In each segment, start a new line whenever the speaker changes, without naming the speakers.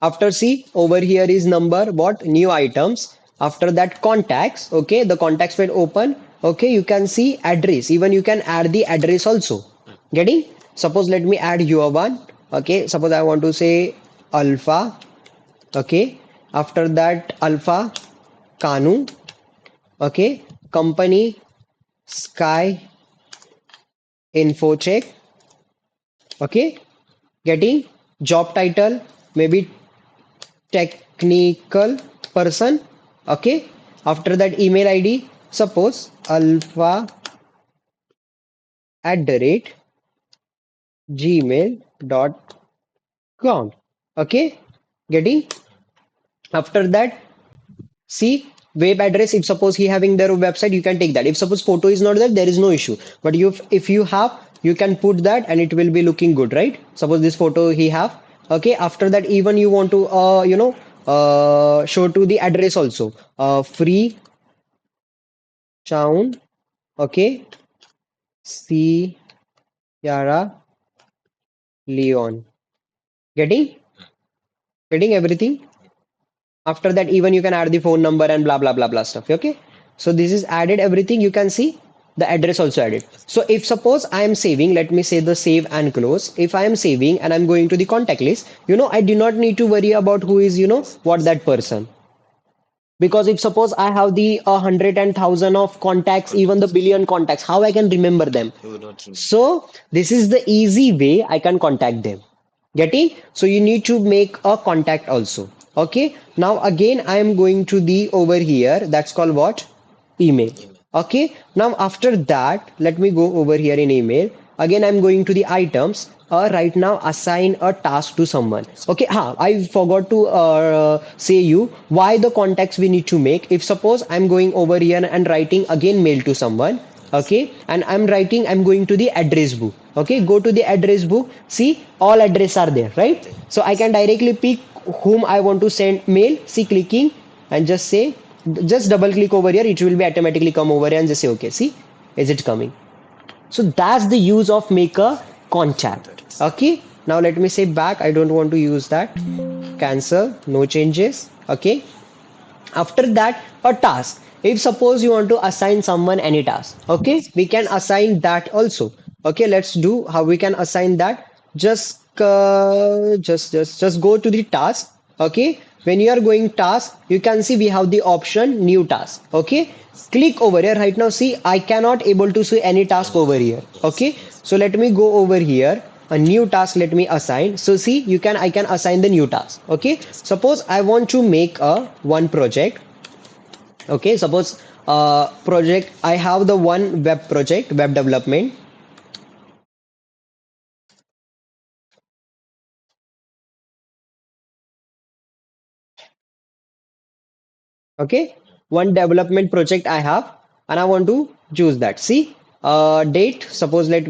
After C, over here is number, what? New items. After that, contacts. Okay, the contacts will open. Okay, you can see address. Even you can add the address also. Getting? Suppose let me add your one. Okay, suppose I want to say Alpha. Okay, after that, Alpha Kanu. Okay, company Sky Infocheck. Okay, getting job title maybe technical person. Okay, after that, email ID, suppose alpha at the rate gmail.com. Okay, getting after that, see web address. If suppose he having their website, you can take that. If suppose photo is not there, there is no issue. But you, if you have, you can put that and it will be looking good, right? Suppose this photo he have. Okay, after that, even you want to show to the address also. Free Town. Okay, Sierra Leone. Getting everything. After that, even you can add the phone number and blah blah blah blah stuff. Okay, so this is added everything. You can see the address also added. So if suppose I am saving, let me say the save and close. If I am saving and I'm going to the contact list, I do not need to worry about who is what that person. Because if suppose I have the 100 and 1,000 of contacts, even the billion contacts, how I can remember them? So this is the easy way I can contact them. Getting? So you need to make a contact also. Okay. Now again, I am going to the over here. That's called what? Email. Okay. Now after that, let me go over here in email. Again, I'm going to the items. Right now, assign a task to someone. Okay. I forgot to say you why the contacts we need to make. If suppose I'm going over here and writing again mail to someone. Okay, and I'm going to the address book. Okay, go to the address book. See, all address are there, right? So I can directly pick whom I want to send mail. See, clicking and just say, just double click over here. It will be automatically come over here and just say, okay, see, is it coming? So that's the use of make a contact. Okay, now let me say back. I don't want to use that. Cancel, no changes. Okay, after that, a task. If suppose you want to assign someone any task, okay, we can assign that also. Okay, let's do how we can assign that. Just go to the task. Okay, when you are going task, you can see we have the option new task. Okay, click over here right now. See, I cannot able to see any task over here. Okay, so let me go over here, a new task, let me assign. So see, I can assign the new task. Okay, suppose I want to make a one project. Okay, suppose project, I have the one web project, web development. Okay, one development project I have, and I want to choose that. See, date, suppose it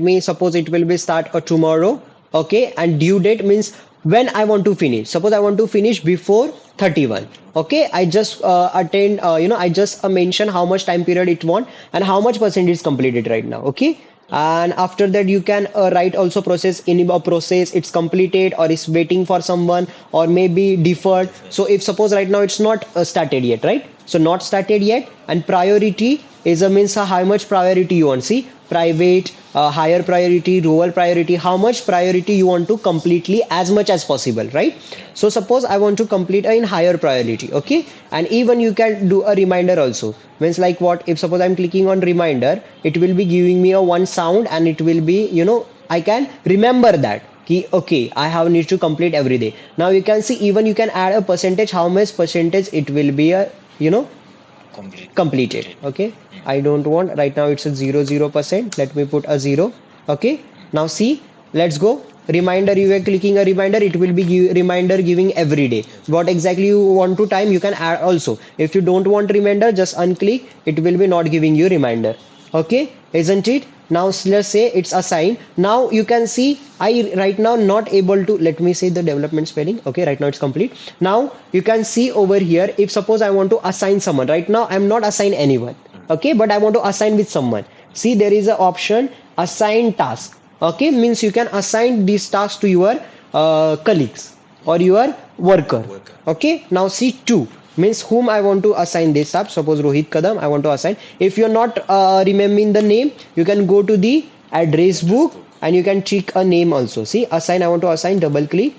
will be start tomorrow. Okay, and due date means when I want to finish. Suppose I want to finish before 31. Okay, I just attend, I just mention how much time period it want and how much percent is completed right now. Okay, and after that you can write also process, in a process it's completed or is waiting for someone or maybe deferred. So if suppose right now it's not started yet, right? So not started yet, and priority is a means how much priority you want. See, private, higher priority, rural priority, how much priority you want to completely as much as possible, right? So suppose I want to complete in higher priority. Okay, and even you can do a reminder also. Means like what? If suppose I'm clicking on reminder, it will be giving me a one sound, and it will be, I can remember that. Okay, I have need to complete every day. Now you can see, even you can add a percentage, how much percentage it will be a, you know completed. Okay, I don't want right now, it's a 0%. Let me put a 0. Okay, now see, let's go. Reminder, you are clicking a reminder, it will be reminder giving every day. What exactly you want to time, you can add also. If you don't want reminder, just unclick, it will be not giving you reminder. Okay, isn't it? Now let's say it's assigned. Now you can see, I right now not able to, let me say the development spelling. Okay, right now it's complete. Now you can see over here, if suppose I want to assign someone, right now I'm not assign anyone. Okay, but I want to assign with someone. See, there is an option assign task. Okay, means you can assign these tasks to your colleagues. or your worker.
Worker.
Okay, now see two means whom I want to assign this up. Suppose Rohit Kadam, I want to assign. If you're not remembering the name, you can go to the address
Address
book
book.
and you can check a name also. See, assign, I want to assign, double click.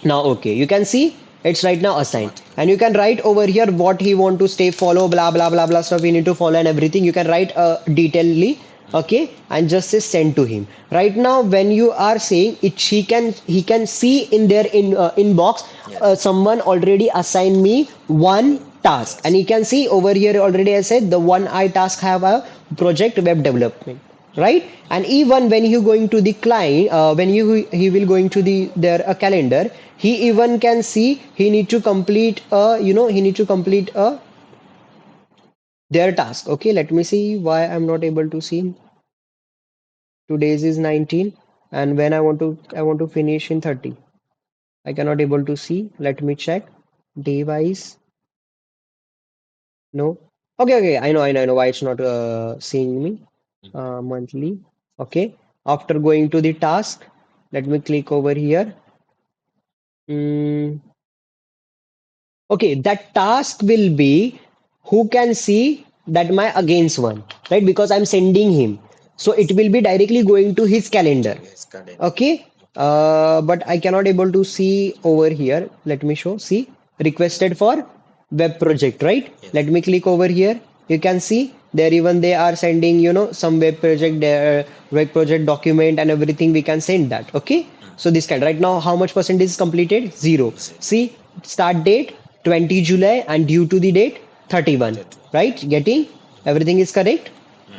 Now okay, you can see it's right now assigned,
Automatically.
and you can write over here what he want to stay follow, blah blah blah blah stuff you need to follow and everything. You can write detailedly, okay, and just say send to him. Right now when you are saying it, he can see in their inbox,
Yes.
someone already assigned me one
One
task, and
task.
he can see over here already I said the one I task have a project web development, right? And even when you going to the client, when you he will going to the their calendar, he even can see he need to complete he need to complete their task. Okay, let me see why I'm not able to see. Today's is 19, and when I want to finish in 30, I cannot able to see. Let me check day wise. No. Okay, okay, I know why it's not seeing me. Monthly. Okay, after going to the task, let me click over here. Mm, okay, that task will be who can see that my against one, right? Because I'm sending him. So it will be directly going to his calendar.
To his calendar.
Okay.
Okay.
But I cannot able to see over here. Let me show. See, requested for web project, right? Let
Yes.
me click over here. You can see there even they are sending, some web project, web project document and everything. We can send that. Okay. So this kind right now, how much percent is completed? Zero.
Zero.
See, start date 20 July and due to the date 31.
That.
Right? Getting everything is correct.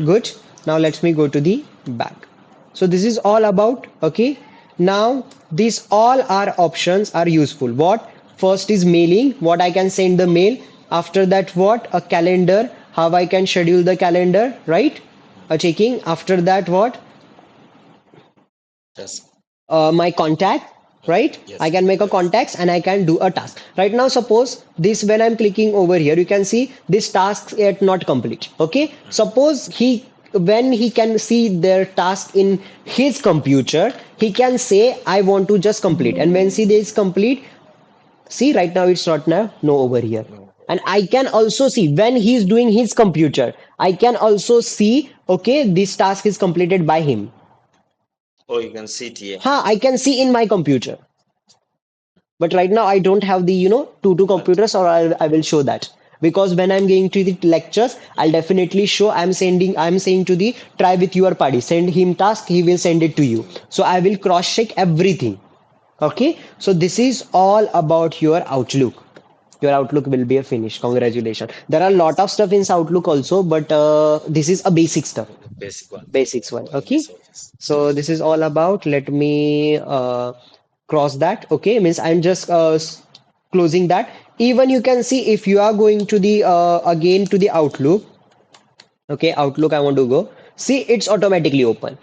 Good. Now let me go to the back. So this is all about, okay. Now these all our options are useful. What? First is mailing, what I can send the mail. After that, what? A calendar, how I can schedule the calendar, right? A checking. After that, what?
Task.
My contact, right? I
Yes.
can make a
Yes.
contacts and I can do a task. Right now, suppose this when I'm clicking over here, you can see this task yet not complete. Okay. Suppose he when he can see their task in his computer, he can say, I want to just complete. And when see this complete, see right now it's not now, no over here.
No.
And I can also see when he's doing his computer, I can also see, okay, this task is completed by him.
Oh, you can see it here.
I can see in my computer. But right now I don't have the two
But
computers, or I will show that, because when I'm going to the lectures I'll definitely show. I'm saying to the try with your party, send him task, he will send it to you,
to you.
so I will cross check everything. Okay, so this is all about your outlook. Your outlook will be a finish. Congratulations. There are a lot of stuff in outlook also, but this is a basic stuff.
Basic one
Basics one.
for
Okay,
MS Office.
so this is all about, let me cross that. Okay, means I'm just closing that. Even you can see if you are going to the again to the outlook. Okay, outlook I want to go, see it's automatically open.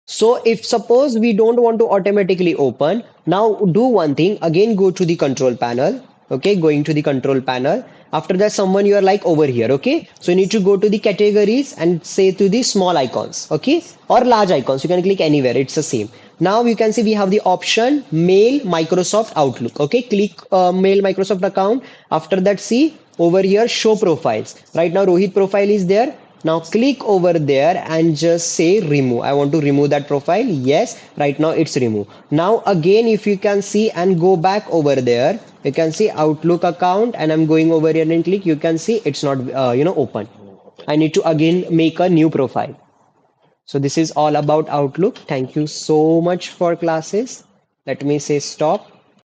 So if suppose we don't want to automatically open, now do one thing, again go to the control panel. Okay, going to the control panel. After that, someone you are like over here. Okay, so you need
Yes.
to go to the categories and say to the small icons. Okay, or large icons. You can click anywhere. It's the same. Now you can see we have the option Mail Microsoft Outlook. Okay, click Mail Microsoft account. After that, see over here show profiles. Right now Rohit profile is there. Now click over there and just say remove. I want to remove that profile. Yes, right now it's remove. Now again, if you can see and go back over there, you can see Outlook account, and I'm going over here and click. You can see it's not open.
No, open.
I need to again make a new profile. So this is all about Outlook. Thank you so much for classes. Let me say stop.